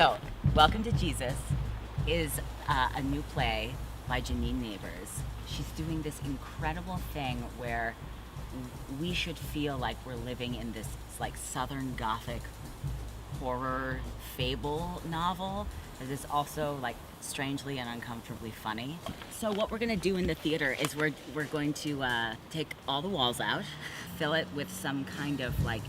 So, Welcome to Jesus is a new play by Janine Neighbors. She's doing this incredible thing where we should feel like we're living in this like Southern Gothic horror fable novel that is also like strangely and uncomfortably funny. So what we're gonna do in the theater is we're going to take all the walls out, fill it with some kind of like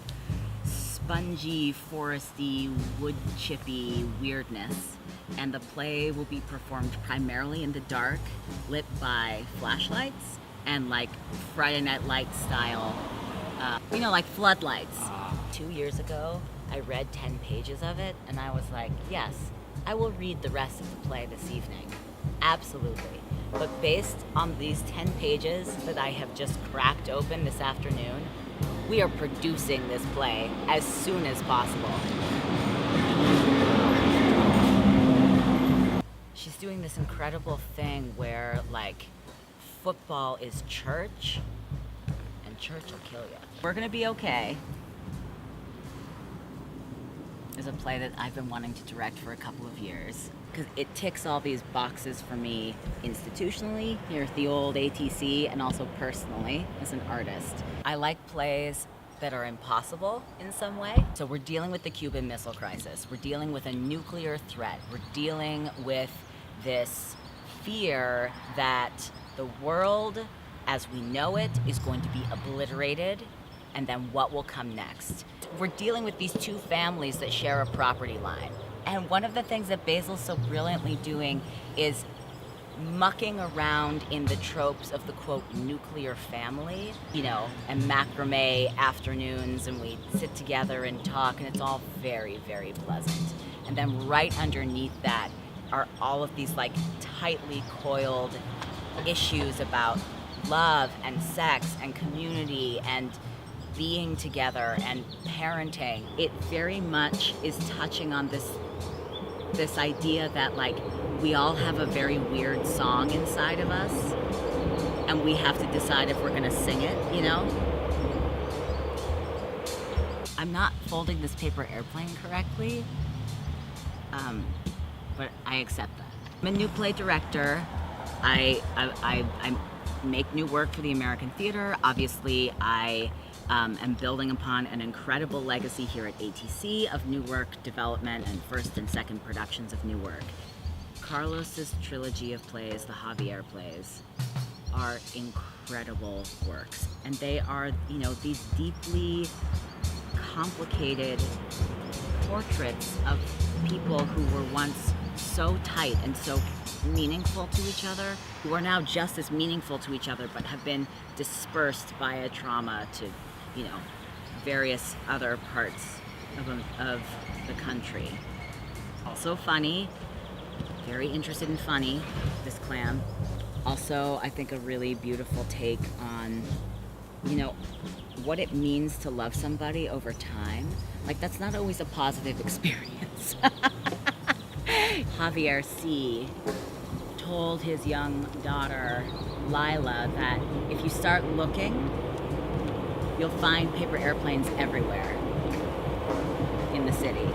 spongy, foresty, wood chippy weirdness, and the play will be performed primarily in the dark, lit by flashlights and like Friday Night Lights style, like floodlights. 2 years ago, I read 10 pages of it, and I was like, yes, I will read the rest of the play this evening. Absolutely. But based on these 10 pages that I have just cracked open this afternoon, we are producing this play as soon as possible. She's doing this incredible thing where, like, football is church, and church will kill you. We're gonna be okay is a play that I've been wanting to direct for a couple of years because it ticks all these boxes for me institutionally here at the old ATC and also personally as an artist. I like plays that are impossible in some way. So we're dealing with the Cuban Missile Crisis. We're dealing with a nuclear threat. We're dealing with this fear that the world as we know it is going to be obliterated, and then what will come next. We're dealing with these two families that share a property line. And one of the things that Basil's so brilliantly doing is mucking around in the tropes of the quote nuclear family, and macrame afternoons, and we sit together and talk, and it's all very, very pleasant. And then right underneath that are all of these like tightly coiled issues about love and sex and community and being together and parenting. It very much is touching on this idea that like we all have a very weird song inside of us and we have to decide if we're gonna sing it, I'm not folding this paper airplane correctly, but I accept that. I'm a new play director. I make new work for the American Theater. Obviously, I am building upon an incredible legacy here at ATC of new work development and first and second productions of new work. Carlos's trilogy of plays, the Javier plays, are incredible works. And they are, these deeply complicated portraits of people who were once so tight and so meaningful to each other, who are now just as meaningful to each other, but have been dispersed by a trauma to, various other parts of the country. Also funny, very interested in funny, this clam. Also, I think a really beautiful take on, what it means to love somebody over time. Like, that's not always a positive experience. Javier C. told his young daughter, Lila, that if you start looking, you'll find paper airplanes everywhere in the city.